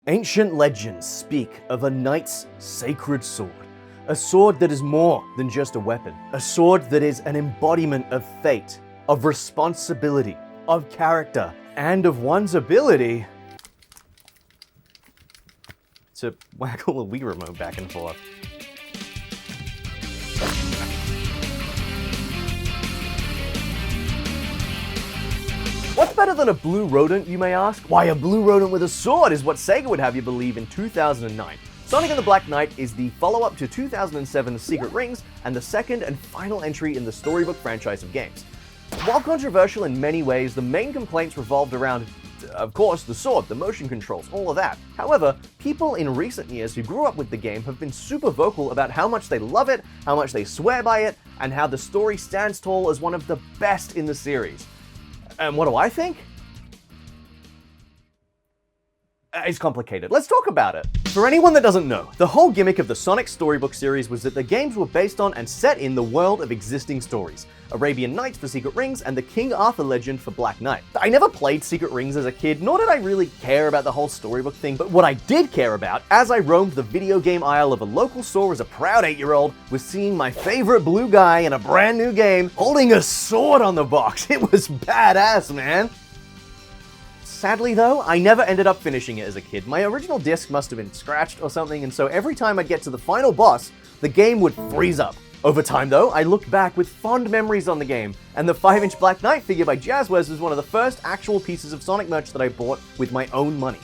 Ancient legends speak of a knight's sacred sword. A sword that is more than just a weapon. A sword that is an embodiment of fate, of responsibility, of character, and of one's ability to waggle a Wii Remote back and forth. What's better than a blue rodent, you may ask? Why, a blue rodent with a sword is what Sega would have you believe in 2009. Sonic and the Black Knight is the follow-up to 2007's Secret Rings and the second and final entry in the storybook franchise of games. While controversial in many ways, the main complaints revolved around, of course, the sword, the motion controls, all of that. However, people in recent years who grew up with the game have been super vocal about how much they love it, how much they swear by it, and how the story stands tall as one of the best in the series. And what do I think? It's complicated. Let's talk about it. For anyone that doesn't know, the whole gimmick of the Sonic storybook series was that the games were based on and set in the world of existing stories. Arabian Nights for Secret Rings and the King Arthur legend for Black Knight. I never played Secret Rings as a kid, nor did I really care about the whole storybook thing, but what I did care about, as I roamed the video game aisle of a local store as a proud 8-year-old, was seeing my favorite blue guy in a brand new game holding a sword on the box. It was badass, man. Sadly though, I never ended up finishing it as a kid. My original disc must have been scratched or something, and so every time I'd get to the final boss, the game would freeze up. Over time though, I looked back with fond memories on the game, and the 5-inch Black Knight figure by Jayjiverse was one of the first actual pieces of Sonic merch that I bought with my own money.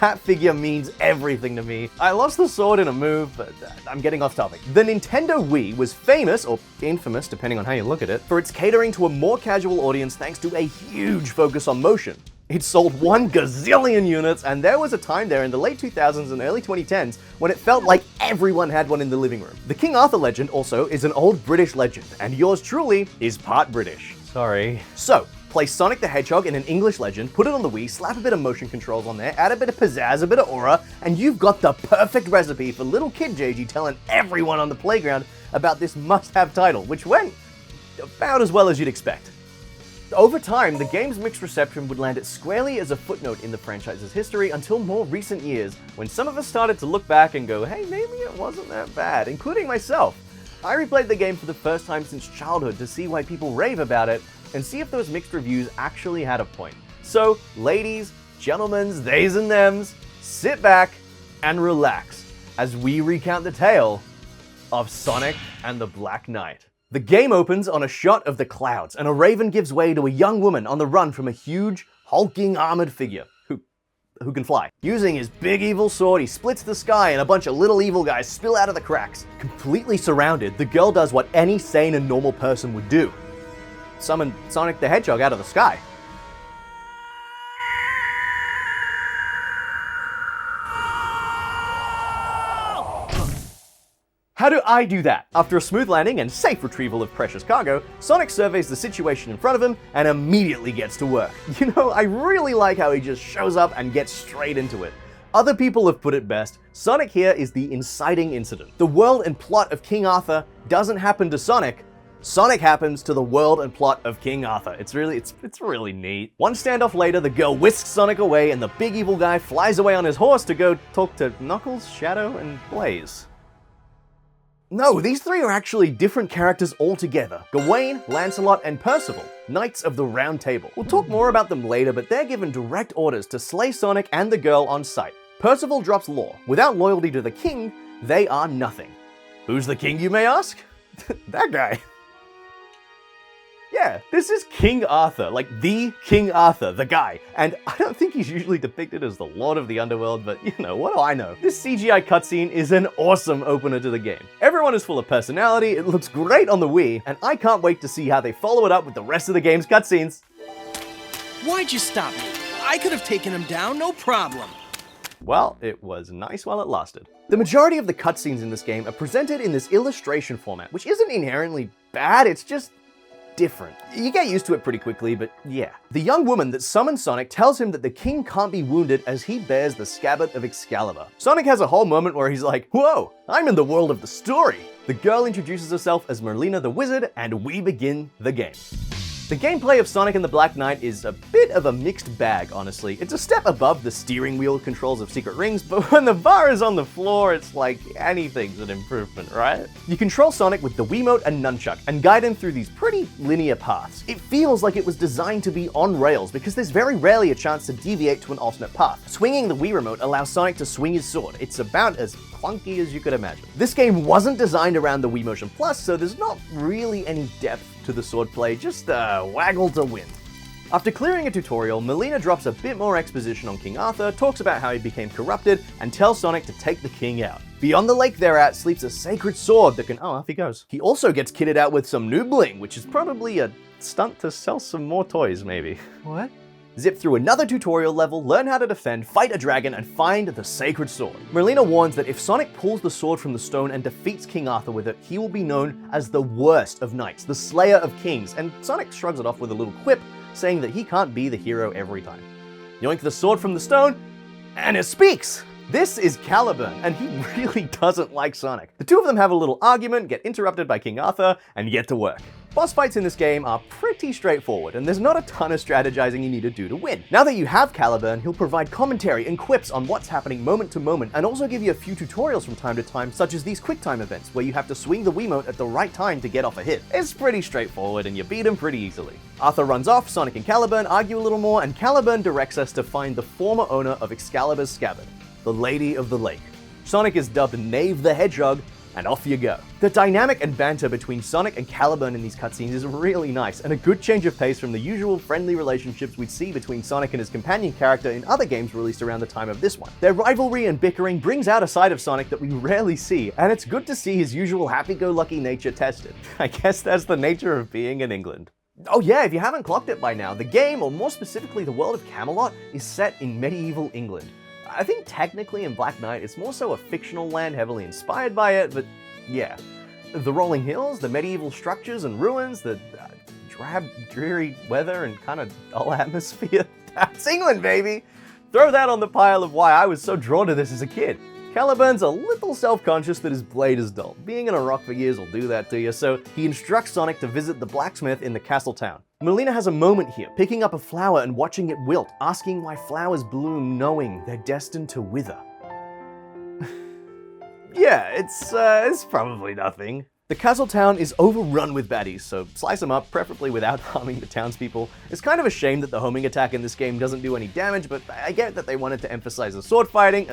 That figure means everything to me. I lost the sword in a move, but I'm getting off topic. The Nintendo Wii was famous, or infamous depending on how you look at it, for its catering to a more casual audience thanks to a huge focus on motion. It sold 1 gazillion units, and there was a time there in the late 2000s and early 2010s when it felt like everyone had one in the living room. The King Arthur legend also is an old British legend, and yours truly is part British. Sorry. So, place Sonic the Hedgehog in an English legend, put it on the Wii, slap a bit of motion controls on there, add a bit of pizzazz, a bit of aura, and you've got the perfect recipe for little kid JG telling everyone on the playground about this must-have title, which went about as well as you'd expect. Over time, the game's mixed reception would land it squarely as a footnote in the franchise's history until more recent years, when some of us started to look back and go, hey, maybe it wasn't that bad, including myself. I replayed the game for the first time since childhood to see why people rave about it, and see if those mixed reviews actually had a point. So, ladies, gentlemen, theys and thems, sit back and relax as we recount the tale of Sonic and the Black Knight. The game opens on a shot of the clouds, and a raven gives way to a young woman on the run from a huge, hulking armored figure who can fly. Using his big evil sword, he splits the sky and a bunch of little evil guys spill out of the cracks. Completely surrounded, the girl does what any sane and normal person would do. Summon Sonic the Hedgehog out of the sky. How do I do that? After a smooth landing and safe retrieval of precious cargo, Sonic surveys the situation in front of him and immediately gets to work. You know, I really like how he just shows up and gets straight into it. Other people have put it best, Sonic here is the inciting incident. The world and plot of King Arthur doesn't happen to Sonic. Sonic happens to the world and plot of King Arthur. It's really neat. One standoff later, the girl whisks Sonic away and the big evil guy flies away on his horse to go talk to Knuckles, Shadow, and Blaze. No, these three are actually different characters altogether. Gawain, Lancelot, and Percival, Knights of the Round Table. We'll talk more about them later, but they're given direct orders to slay Sonic and the girl on sight. Percival drops law. Without loyalty to the king, they are nothing. Who's the king, you may ask? That guy. Yeah, this is King Arthur, like the King Arthur, the guy. And I don't think he's usually depicted as the Lord of the Underworld, but you know, what do I know? This CGI cutscene is an awesome opener to the game. Everyone is full of personality, it looks great on the Wii, and I can't wait to see how they follow it up with the rest of the game's cutscenes. Why'd you stop me? I could have taken him down, no problem. Well, it was nice while it lasted. The majority of the cutscenes in this game are presented in this illustration format, which isn't inherently bad, it's just different. You get used to it pretty quickly, but yeah. The young woman that summons Sonic tells him that the king can't be wounded as he bears the scabbard of Excalibur. Sonic has a whole moment where he's like, whoa, I'm in the world of the story. The girl introduces herself as Merlina the Wizard, and we begin the game. The gameplay of Sonic and the Black Knight is a bit of a mixed bag, honestly. It's a step above the steering wheel controls of Secret Rings, but when the bar is on the floor, it's like anything's an improvement, right? You control Sonic with the Wiimote and Nunchuck, and guide him through these pretty linear paths. It feels like it was designed to be on rails, because there's very rarely a chance to deviate to an alternate path. Swinging the Wii Remote allows Sonic to swing his sword. It's about as clunky as you could imagine. This game wasn't designed around the Wii Motion Plus, so there's not really any depth to the swordplay, just waggle to win. After clearing a tutorial, Melina drops a bit more exposition on King Arthur, talks about how he became corrupted, and tells Sonic to take the king out. Beyond the lake they're at sleeps a sacred sword that can— oh, off he goes. He also gets kitted out with some new bling, which is probably a stunt to sell some more toys, maybe. What? Zip through another tutorial level, learn how to defend, fight a dragon, and find the sacred sword. Melina warns that if Sonic pulls the sword from the stone and defeats King Arthur with it, he will be known as the worst of knights, the slayer of kings, and Sonic shrugs it off with a little quip, saying that he can't be the hero every time. Yoink the sword from the stone, and it speaks! This is Caliburn, and he really doesn't like Sonic. The two of them have a little argument, get interrupted by King Arthur, and get to work. Boss fights in this game are pretty straightforward, and there's not a ton of strategizing you need to do to win. Now that you have Caliburn, he'll provide commentary and quips on what's happening moment to moment, and also give you a few tutorials from time to time, such as these QuickTime events, where you have to swing the Wiimote at the right time to get off a hit. It's pretty straightforward, and you beat him pretty easily. Arthur runs off, Sonic and Caliburn argue a little more, and Caliburn directs us to find the former owner of Excalibur's scabbard, the Lady of the Lake. Sonic is dubbed Knave the Hedgehog, and off you go. The dynamic and banter between Sonic and Caliburn in these cutscenes is really nice, and a good change of pace from the usual friendly relationships we'd see between Sonic and his companion character in other games released around the time of this one. Their rivalry and bickering brings out a side of Sonic that we rarely see, and it's good to see his usual happy-go-lucky nature tested. I guess that's the nature of being in England. Oh yeah, if you haven't clocked it by now, the game, or more specifically the world of Camelot, is set in medieval England. I think technically in Black Knight, it's more so a fictional land heavily inspired by it, but yeah. The rolling hills, the medieval structures and ruins, the drab, dreary weather and kind of dull atmosphere. That's England, baby! Throw that on the pile of why I was so drawn to this as a kid. Caliburn's a little self-conscious that his blade is dull. Being in a rock for years will do that to you, so he instructs Sonic to visit the blacksmith in the castle town. Melina has a moment here, picking up a flower and watching it wilt, asking why flowers bloom knowing they're destined to wither. Yeah, it's probably nothing. The castle town is overrun with baddies, so slice them up, preferably without harming the townspeople. It's kind of a shame that the homing attack in this game doesn't do any damage, but I get that they wanted to emphasize the sword fighting,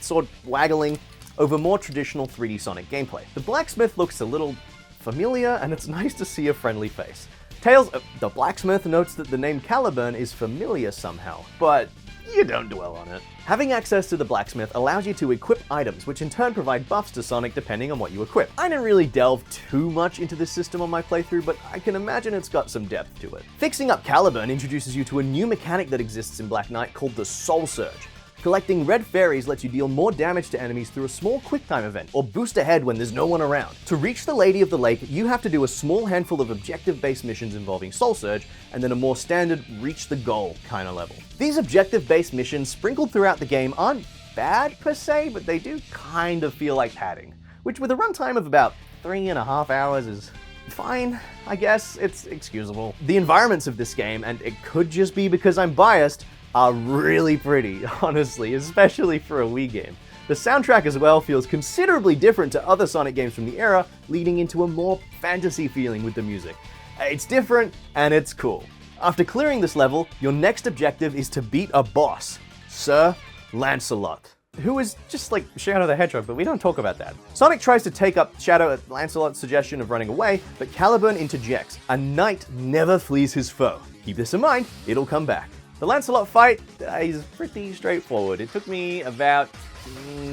sword waggling, over more traditional 3D Sonic gameplay. The blacksmith looks a little familiar, and it's nice to see a friendly face. Tails, the blacksmith, notes that the name Caliburn is familiar somehow, but you don't dwell on it. Having access to the blacksmith allows you to equip items, which in turn provide buffs to Sonic depending on what you equip. I didn't really delve too much into this system on my playthrough, but I can imagine it's got some depth to it. Fixing up Caliburn introduces you to a new mechanic that exists in Black Knight called the Soul Surge. Collecting red fairies lets you deal more damage to enemies through a small QuickTime event, or boost ahead when there's no one around. To reach the Lady of the Lake, you have to do a small handful of objective-based missions involving Soul Surge, and then a more standard reach the goal kind of level. These objective-based missions sprinkled throughout the game aren't bad per se, but they do kind of feel like padding, which with a runtime of about 3.5 hours is fine, I guess. It's excusable. The environments of this game, and it could just be because I'm biased, are really pretty, honestly, especially for a Wii game. The soundtrack as well feels considerably different to other Sonic games from the era, leading into a more fantasy feeling with the music. It's different, and it's cool. After clearing this level, your next objective is to beat a boss, Sir Lancelot, who is just like Shadow the Hedgehog, but we don't talk about that. Sonic tries to take up Shadow at Lancelot's suggestion of running away, but Caliburn interjects. A knight never flees his foe. Keep this in mind, it'll come back. The Lancelot fight is pretty straightforward. It took me about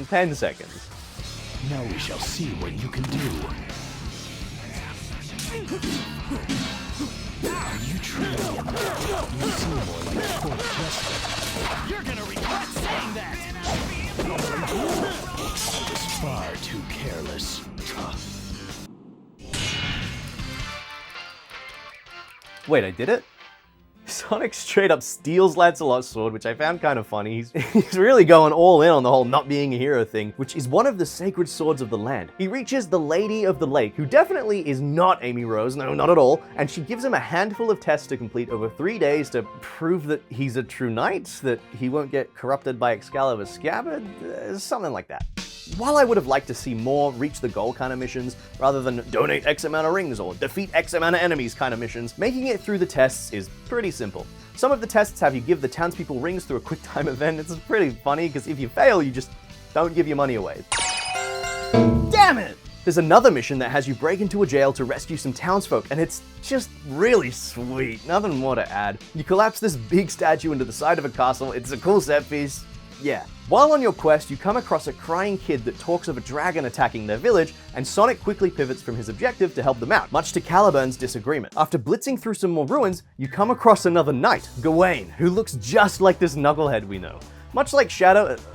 10 seconds. Now we shall see what you can do. Are you trying? You seem more like a court jester. You're gonna regret saying that! I was far too careless. Wait, I did it? Sonic straight up steals Lancelot's sword, which I found kind of funny. He's really going all in on the whole not being a hero thing, which is one of the sacred swords of the land. He reaches the Lady of the Lake, who definitely is not Amy Rose, no, not at all, and she gives him a handful of tests to complete over 3 days to prove that he's a true knight, that he won't get corrupted by Excalibur's scabbard, something like that. While I would have liked to see more reach the goal kind of missions, rather than donate X amount of rings or defeat X amount of enemies kind of missions, making it through the tests is pretty simple. Some of the tests have you give the townspeople rings through a quick time event. It's pretty funny, because if you fail, you just don't give your money away. Damn it! There's another mission that has you break into a jail to rescue some townsfolk, and it's just really sweet. Nothing more to add. You collapse this big statue into the side of a castle. It's a cool set piece. Yeah. While on your quest, you come across a crying kid that talks of a dragon attacking their village, and Sonic quickly pivots from his objective to help them out, much to Caliburn's disagreement. After blitzing through some more ruins, you come across another knight, Gawain, who looks just like this knucklehead we know. Much like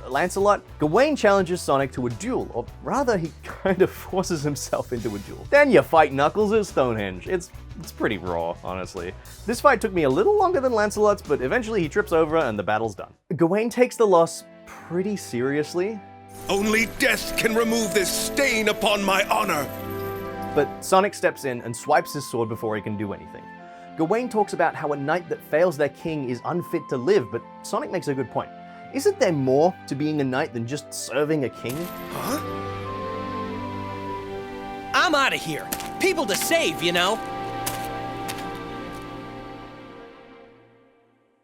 Lancelot, Gawain challenges Sonic to a duel, or rather, he kind of forces himself into a duel. Then you fight Knuckles at Stonehenge. It's pretty raw, honestly. This fight took me a little longer than Lancelot's, but eventually he trips over and the battle's done. Gawain takes the loss pretty seriously. Only death can remove this stain upon my honor. But Sonic steps in and swipes his sword before he can do anything. Gawain talks about how a knight that fails their king is unfit to live, but Sonic makes a good point. Isn't there more to being a knight than just serving a king? Huh? I'm out of here. People to save, you know?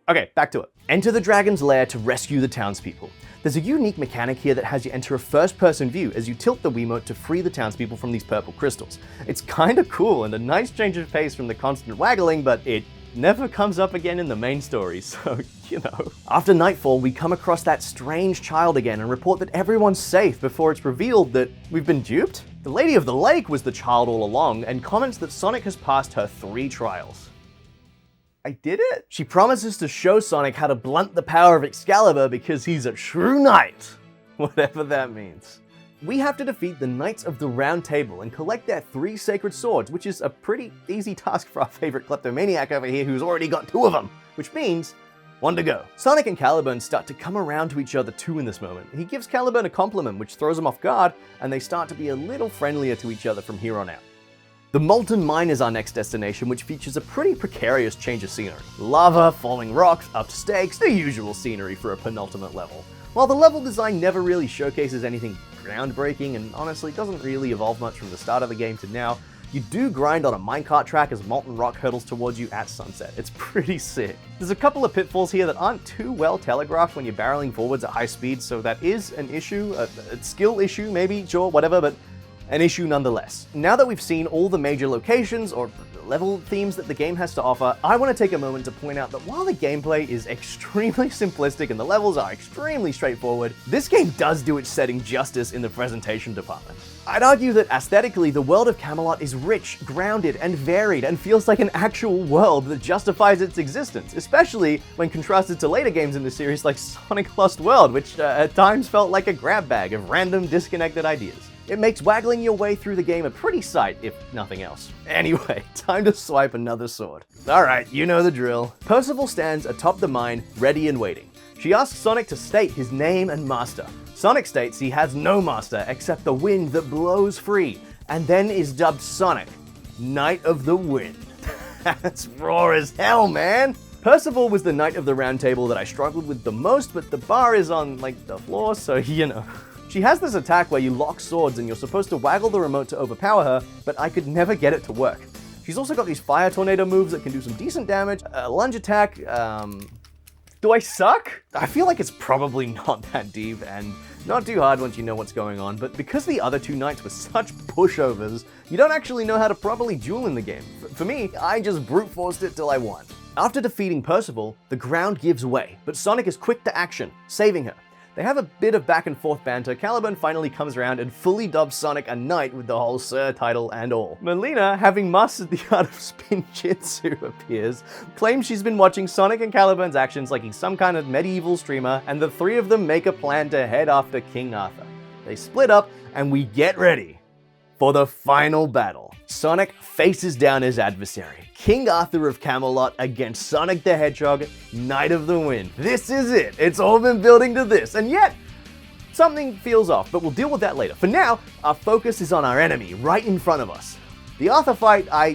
Okay, back to it. Enter the dragon's lair to rescue the townspeople. There's a unique mechanic here that has you enter a first-person view as you tilt the Wiimote to free the townspeople from these purple crystals. It's kinda cool and a nice change of pace from the constant waggling, but it never comes up again in the main story, so, you know. After nightfall, we come across that strange child again and report that everyone's safe before it's revealed that we've been duped? The Lady of the Lake was the child all along and comments that Sonic has passed her 3 trials. I did it? She promises to show Sonic how to blunt the power of Excalibur because he's a true knight. Whatever that means. We have to defeat the Knights of the Round Table and collect their 3 sacred swords, which is a pretty easy task for our favorite kleptomaniac over here who's already got 2 of them, which means 1 to go. Sonic and Caliburn start to come around to each other too in this moment. He gives Caliburn a compliment, which throws him off guard, and they start to be a little friendlier to each other from here on out. The Molten Mine is our next destination, which features a pretty precarious change of scenery. Lava, falling rocks, up stakes, the usual scenery for a penultimate level. While the level design never really showcases anything groundbreaking and honestly doesn't really evolve much from the start of the game to now, you do grind on a minecart track as molten rock hurtles towards you at sunset. It's pretty sick. There's a couple of pitfalls here that aren't too well telegraphed when you're barreling forwards at high speed, so that is an issue, a skill issue maybe, sure, whatever, but an issue nonetheless. Now that we've seen all the major locations or level themes that the game has to offer, I want to take a moment to point out that while the gameplay is extremely simplistic and the levels are extremely straightforward, this game does do its setting justice in the presentation department. I'd argue that aesthetically, the world of Camelot is rich, grounded, and varied, and feels like an actual world that justifies its existence, especially when contrasted to later games in the series like Sonic Lost World, which at times felt like a grab bag of random, disconnected ideas. It makes waggling your way through the game a pretty sight, if nothing else. Anyway, time to swipe another sword. Alright, you know the drill. Percival stands atop the mine, ready and waiting. She asks Sonic to state his name and master. Sonic states he has no master except the wind that blows free, and then is dubbed Sonic, Knight of the Wind. That's raw as hell, man! Percival was the Knight of the Round Table that I struggled with the most, but the bar is on, like, the floor, so you know. She has this attack where you lock swords and you're supposed to waggle the remote to overpower her, but I could never get it to work. She's also got these fire tornado moves that can do some decent damage, a lunge attack, do I suck? I feel like it's probably not that deep and not too hard once you know what's going on, but because the other 2 knights were such pushovers, you don't actually know how to properly duel in the game. For me, I just brute forced it till I won. After defeating Percival, the ground gives way, but Sonic is quick to action, saving her. They have a bit of back and forth banter. Caliburn finally comes around and fully dubs Sonic a knight with the whole Sir title and all. Melina, having mastered the art of spin jitsu, appears, claims she's been watching Sonic and Caliburn's actions like he's some kind of medieval streamer, and the 3 of them make a plan to head after King Arthur. They split up, and we get ready for the final battle. Sonic faces down his adversary, King Arthur of Camelot against Sonic the Hedgehog, Knight of the Wind. This is it. It's all been building to this, and yet something feels off, but we'll deal with that later. For now, our focus is on our enemy right in front of us. The Arthur fight I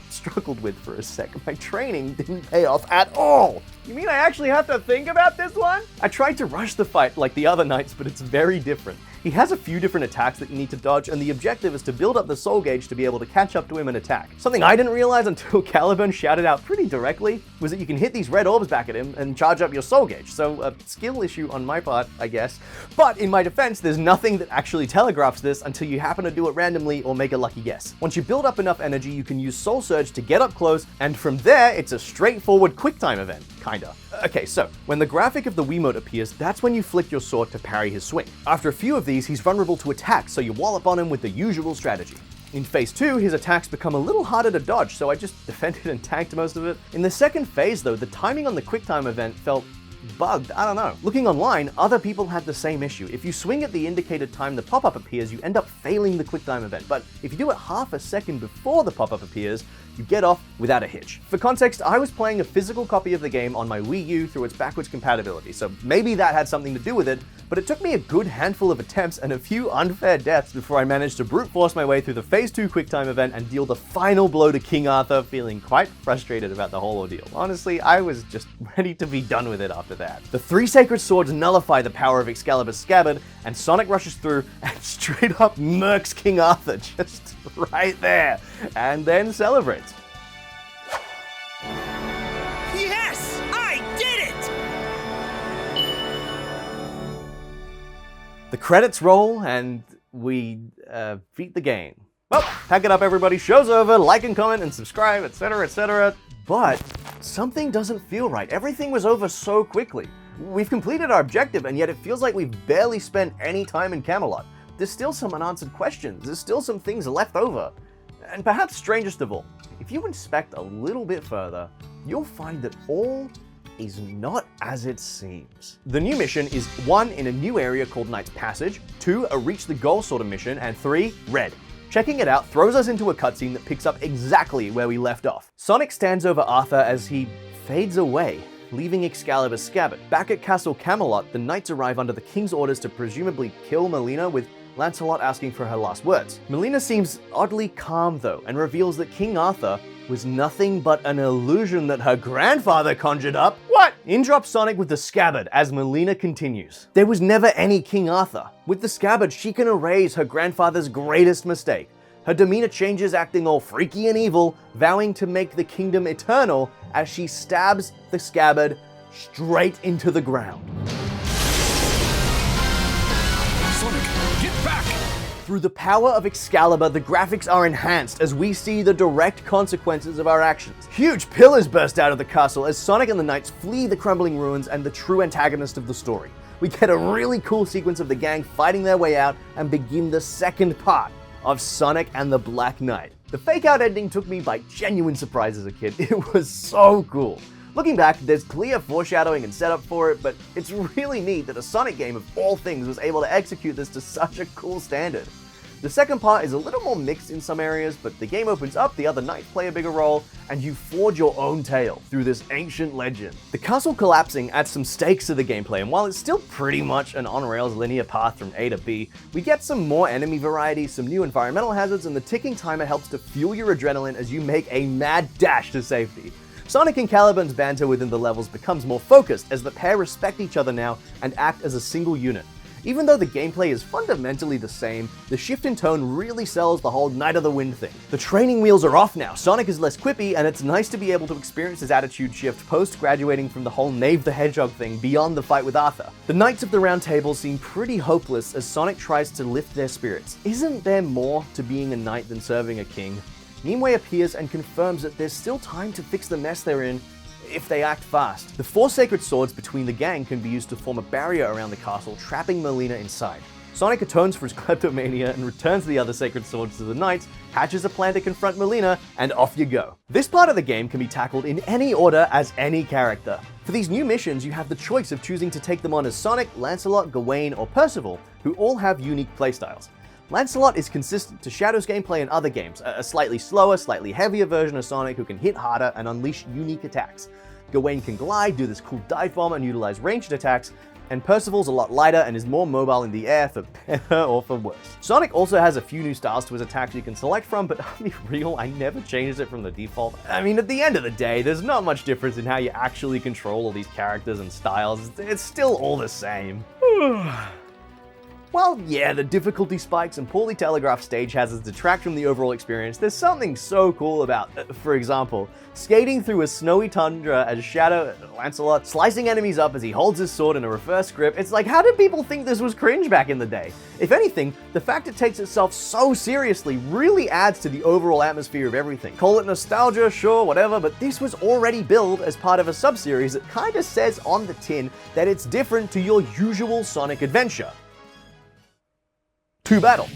struggled with for a sec. My training didn't pay off at all. You mean I actually have to think about this one? I tried to rush the fight like the other knights, but it's very different. He has a few different attacks that you need to dodge, and the objective is to build up the soul gauge to be able to catch up to him and attack. Something I didn't realize until Caliburn shouted out pretty directly was that you can hit these red orbs back at him and charge up your soul gauge. So a skill issue on my part, I guess. But in my defense, there's nothing that actually telegraphs this until you happen to do it randomly or make a lucky guess. Once you build up enough energy, you can use Soul Surge to get up close, and from there, it's a straightforward QuickTime event, kinda. Okay, so when the graphic of the Wii Remote appears, that's when you flick your sword to parry his swing. After a few of these, he's vulnerable to attacks, so you wallop on him with the usual strategy. In phase 2, his attacks become a little harder to dodge, so I just defended and tanked most of it. In the second phase though, the timing on the QuickTime event felt bugged, I don't know. Looking online, other people had the same issue. If you swing at the indicated time the pop-up appears, you end up failing the QuickTime event, but if you do it half a second before the pop-up appears, you get off without a hitch. For context, I was playing a physical copy of the game on my Wii U through its backwards compatibility, so maybe that had something to do with it, but it took me a good handful of attempts and a few unfair deaths before I managed to brute force my way through the phase 2 QuickTime event and deal the final blow to King Arthur, feeling quite frustrated about the whole ordeal. Honestly, I was just ready to be done with it after that. The 3 sacred swords nullify the power of Excalibur's scabbard, and Sonic rushes through and straight up murks King Arthur just right there, and then celebrates. Yes! I did it! The credits roll, and we beat the game. Well, pack it up everybody, show's over, like and comment and subscribe, etc, etc. But something doesn't feel right. Everything was over so quickly. We've completed our objective, and yet it feels like we've barely spent any time in Camelot. There's still some unanswered questions, there's still some things left over. And perhaps strangest of all, if you inspect a little bit further, you'll find that all is not as it seems. The new mission is 1, in a new area called Knight's Passage, 2, a reach the goal sort of mission, and 3, red. Checking it out throws us into a cutscene that picks up exactly where we left off. Sonic stands over Arthur as he fades away, leaving Excalibur's scabbard. Back at Castle Camelot, the knights arrive under the king's orders to presumably kill Melina, with Lancelot asking for her last words. Melina seems oddly calm though, and reveals that King Arthur was nothing but an illusion that her grandfather conjured up. What? In drops Sonic with the scabbard as Melina continues. There was never any King Arthur. With the scabbard, she can erase her grandfather's greatest mistake. Her demeanor changes, acting all freaky and evil, vowing to make the kingdom eternal as she stabs the scabbard straight into the ground. Sonic, get back! Through the power of Excalibur, the graphics are enhanced as we see the direct consequences of our actions. Huge pillars burst out of the castle as Sonic and the knights flee the crumbling ruins and the true antagonist of the story. We get a really cool sequence of the gang fighting their way out and begin the second part of Sonic and the Black Knight. The fake-out ending took me by genuine surprise as a kid. It was so cool. Looking back, there's clear foreshadowing and setup for it, but it's really neat that a Sonic game of all things was able to execute this to such a cool standard. The second part is a little more mixed in some areas, but the game opens up, the other knights play a bigger role, and you forge your own tale through this ancient legend. The castle collapsing adds some stakes to the gameplay, and while it's still pretty much an on-rails linear path from A to B, we get some more enemy variety, some new environmental hazards, and the ticking timer helps to fuel your adrenaline as you make a mad dash to safety. Sonic and Caliburn's banter within the levels becomes more focused as the pair respect each other now and act as a single unit. Even though the gameplay is fundamentally the same, the shift in tone really sells the whole Knight of the Wind thing. The training wheels are off now, Sonic is less quippy, and it's nice to be able to experience his attitude shift post-graduating from the whole Knave the Hedgehog thing beyond the fight with Arthur. The Knights of the Round Table seem pretty hopeless as Sonic tries to lift their spirits. Isn't there more to being a knight than serving a king? Nimue appears and confirms that there's still time to fix the mess they're in if they act fast. The 4 sacred swords between the gang can be used to form a barrier around the castle, trapping Melina inside. Sonic atones for his kleptomania and returns the other sacred swords to the knights, hatches a plan to confront Melina, and off you go. This part of the game can be tackled in any order as any character. For these new missions, you have the choice of choosing to take them on as Sonic, Lancelot, Gawain, or Percival, who all have unique playstyles. LANCELOT is consistent to Shadow's gameplay in other games, a slightly slower, slightly heavier version of Sonic who can hit harder and unleash unique attacks. Gawain can glide, do this cool dive bomb, and utilize ranged attacks, and Percival's a lot lighter and is more mobile in the air for better or for worse. Sonic also has a few new styles to his attacks you can select from, but I'll be real, I never changed it from the default. I mean, at the end of the day, there's not much difference in how you actually control all these characters and styles. It's still all the same. While, yeah, the difficulty spikes and poorly telegraphed stage hazards detract from the overall experience, there's something so cool about, for example, skating through a snowy tundra as Shadow LANCELOT, slicing enemies up as he holds his sword in a reverse grip. It's like, how did people think this was cringe back in the day? If anything, the fact it takes itself so seriously really adds to the overall atmosphere of everything. Call it nostalgia, sure, whatever, but this was already billed as part of a sub-series that kinda says on the tin that it's different to your usual Sonic adventure. To battle.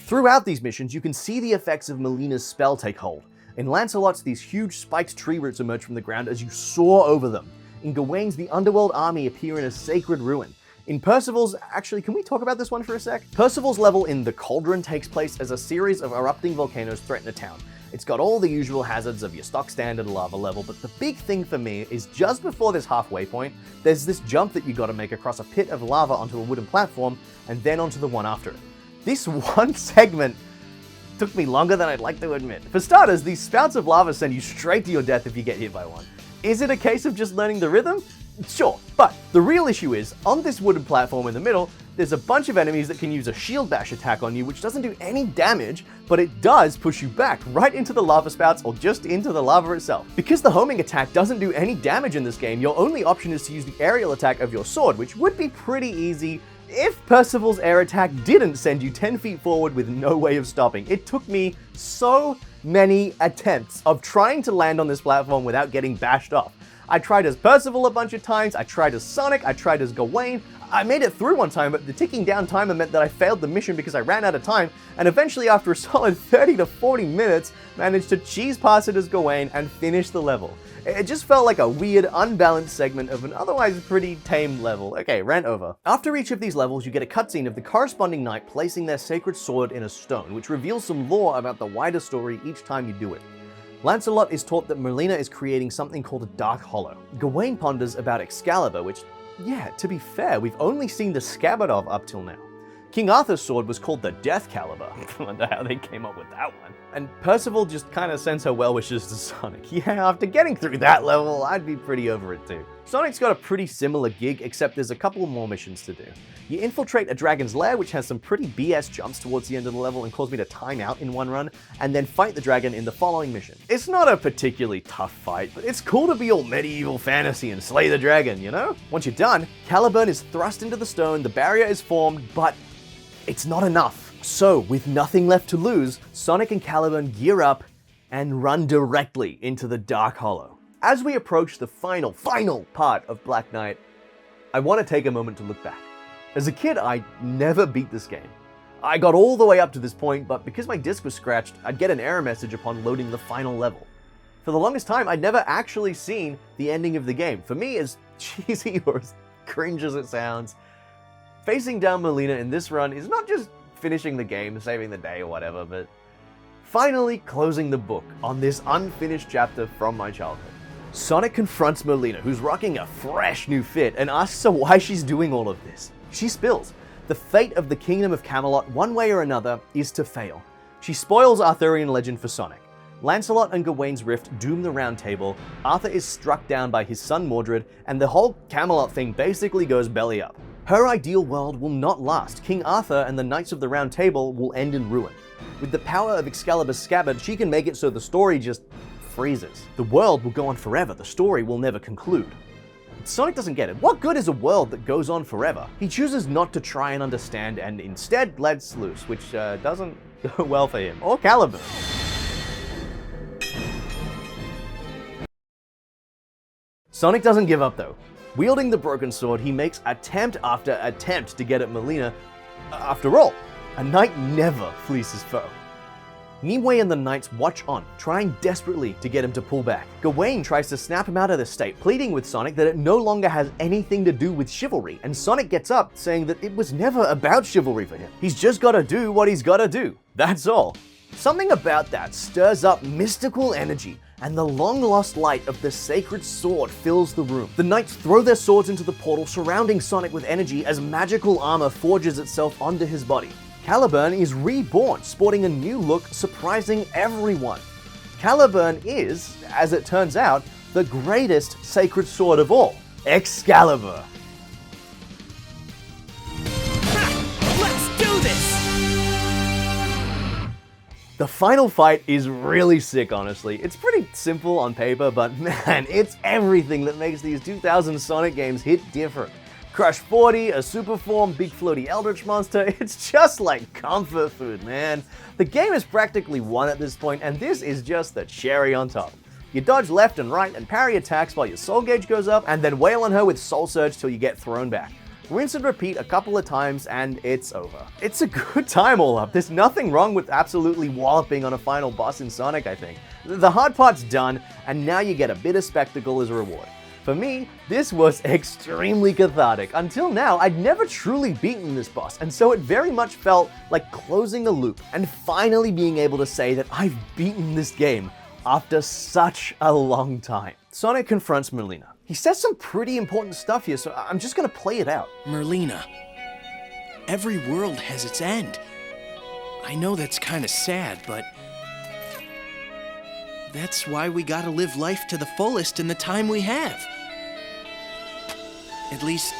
Throughout these missions, you can see the effects of Melina's spell take hold. In LANCELOT's, these huge spiked tree roots emerge from the ground as you soar over them. In Gawain's, the underworld army appear in a sacred ruin. In Percival's, actually, can we talk about this one for a sec? Percival's level in The Cauldron takes place as a series of erupting volcanoes threaten a town. It's got all the usual hazards of your stock standard lava level, but the big thing for me is just before this halfway point, there's this jump that you gotta make across a pit of lava onto a wooden platform, and then onto the one after it. This one segment took me longer than I'd like to admit. For starters, these spouts of lava send you straight to your death if you get hit by one. Is it a case of just learning the rhythm? Sure, but the real issue is, on this wooden platform in the middle, there's a bunch of enemies that can use a shield bash attack on you, which doesn't do any damage, but it does push you back right into the lava spouts or just into the lava itself. Because the homing attack doesn't do any damage in this game, your only option is to use the aerial attack of your sword, which would be pretty easy if Percival's air attack didn't send you 10 feet forward with no way of stopping. It took me so many attempts of trying to land on this platform without getting bashed off. I tried as Percival a bunch of times, I tried as Sonic, I tried as Gawain. I made it through one time, but the ticking down timer meant that I failed the mission because I ran out of time, and eventually after a solid 30 to 40 minutes, managed to cheese pass it as Gawain and finish the level. It just felt like a weird, unbalanced segment of an otherwise pretty tame level. Okay, rant over. After each of these levels, you get a cutscene of the corresponding knight placing their sacred sword in a stone, which reveals some lore about the wider story each time you do it. LANCELOT is taught that Melina is creating something called a Dark Hollow. Gawain ponders about Excalibur, which, yeah, to be fair, we've only seen the scabbard of up till now. King Arthur's sword was called the Death Caliber. I wonder how they came up with that one. And Percival just kind of sends her well wishes to Sonic. Yeah, after getting through that level, I'd be pretty over it too. Sonic's got a pretty similar gig, except there's a couple more missions to do. You infiltrate a dragon's lair, which has some pretty BS jumps towards the end of the level and caused me to time out in one run, and then fight the dragon in the following mission. It's not a particularly tough fight, but it's cool to be all medieval fantasy and slay the dragon, you know? Once you're done, Caliburn is thrust into the stone, the barrier is formed, but it's not enough. So, with nothing left to lose, Sonic and Caliburn gear up and run directly into the Dark Hollow. As we approach the final part of Black Knight, I want to take a moment to look back. As a kid, I never beat this game. I got all the way up to this point, but because my disc was scratched, I'd get an error message upon loading the final level. For the longest time, I'd never actually seen the ending of the game. For me, as cheesy or as cringe as it sounds, facing down Melina in this run is not just finishing the game, saving the day or whatever, but finally closing the book on this unfinished chapter from my childhood. Sonic confronts Melina, who's rocking a fresh new fit, and asks her why she's doing all of this. She spills. The fate of the Kingdom of Camelot, one way or another, is to fail. She spoils Arthurian legend for Sonic. LANCELOT and Gawain's rift doom the Round Table, Arthur is struck down by his son Mordred, and the whole Camelot thing basically goes belly up. Her ideal world will not last. King Arthur and the Knights of the Round Table will end in ruin. With the power of Excalibur's scabbard, she can make it so the story just freezes. The world will go on forever, the story will never conclude. Sonic doesn't get it. What good is a world that goes on forever? He chooses not to try and understand and instead lets loose, which doesn't go well for him, or Caliburn. Sonic doesn't give up though. Wielding the broken sword, he makes attempt after attempt to get at Melina. After all, a knight never flees his foe. Nimue and the Knights watch on, trying desperately to get him to pull back. Gawain tries to snap him out of the state, pleading with Sonic that it no longer has anything to do with chivalry, and Sonic gets up, saying that it was never about chivalry for him. He's just gotta do what he's gotta do. That's all. Something about that stirs up mystical energy, and the long-lost light of the sacred sword fills the room. The Knights throw their swords into the portal, surrounding Sonic with energy as magical armor forges itself onto his body. Caliburn is reborn, sporting a new look, surprising everyone. Caliburn is, as it turns out, the greatest sacred sword of all, Excalibur. Let's do this! The final fight is really sick, honestly. It's pretty simple on paper, but man, it's everything that makes these 2000 Sonic games hit different. Crush 40, a super form, big floaty eldritch monster, it's just like comfort food, man. The game is practically won at this point, and this is just the cherry on top. You dodge left and right and parry attacks while your soul gauge goes up, and then wail on her with soul surge till you get thrown back. Rinse and repeat a couple of times and it's over. It's a good time all up. There's nothing wrong with absolutely walloping on a final boss in Sonic, I think. The hard part's done, and now you get a bit of spectacle as a reward. For me, this was extremely cathartic. Until now, I'd never truly beaten this boss, and so it very much felt like closing a loop and finally being able to say that I've beaten this game after such a long time. Sonic confronts Merlina. He says some pretty important stuff here, so I'm just gonna play it out. Merlina, every world has its end. I know that's kind of sad, but that's why we gotta live life to the fullest in the time we have. At least,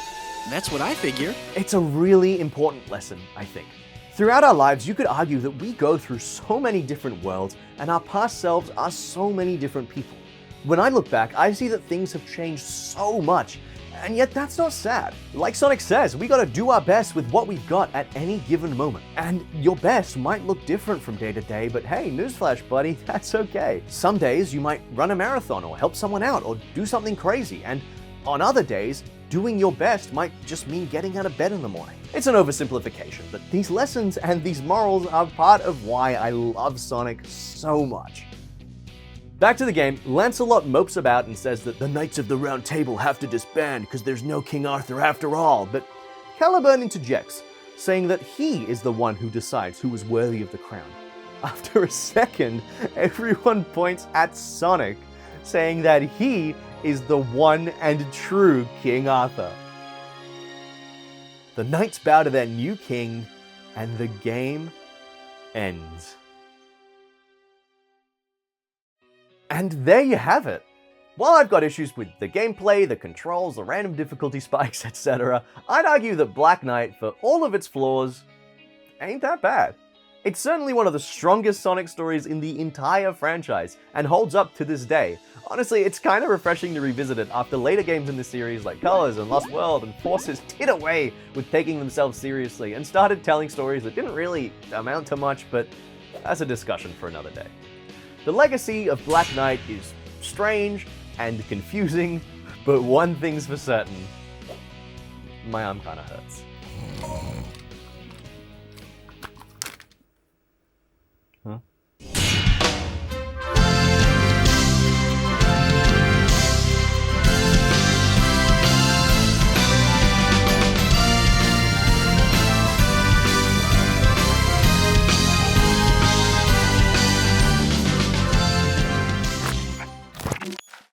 that's what I figure. It's a really important lesson, I think. Throughout our lives, you could argue that we go through so many different worlds, and our past selves are so many different people. When I look back, I see that things have changed so much, and yet that's not sad. Like Sonic says, we gotta do our best with what we've got at any given moment. And your best might look different from day to day, but hey, newsflash buddy, that's okay. Some days you might run a marathon or help someone out or do something crazy, and on other days, doing your best might just mean getting out of bed in the morning. It's an oversimplification, but these lessons and these morals are part of why I love Sonic so much. Back to the game, Lancelot mopes about and says that the Knights of the Round Table have to disband because there's no King Arthur after all, but Caliburn interjects, saying that he is the one who decides who is worthy of the crown. After a second, everyone points at Sonic, saying that he is the one and true King Arthur. The Knights bow to their new king, and the game ends. And there you have it. While I've got issues with the gameplay, the controls, the random difficulty spikes, etc., I'd argue that Black Knight, for all of its flaws, ain't that bad. It's certainly one of the strongest Sonic stories in the entire franchise, and holds up to this day. Honestly, it's kind of refreshing to revisit it after later games in the series like Colors and Lost World and Forces did away with taking themselves seriously and started telling stories that didn't really amount to much, but that's a discussion for another day. The legacy of Black Knight is strange and confusing, but one thing's for certain, my arm kinda hurts. Huh?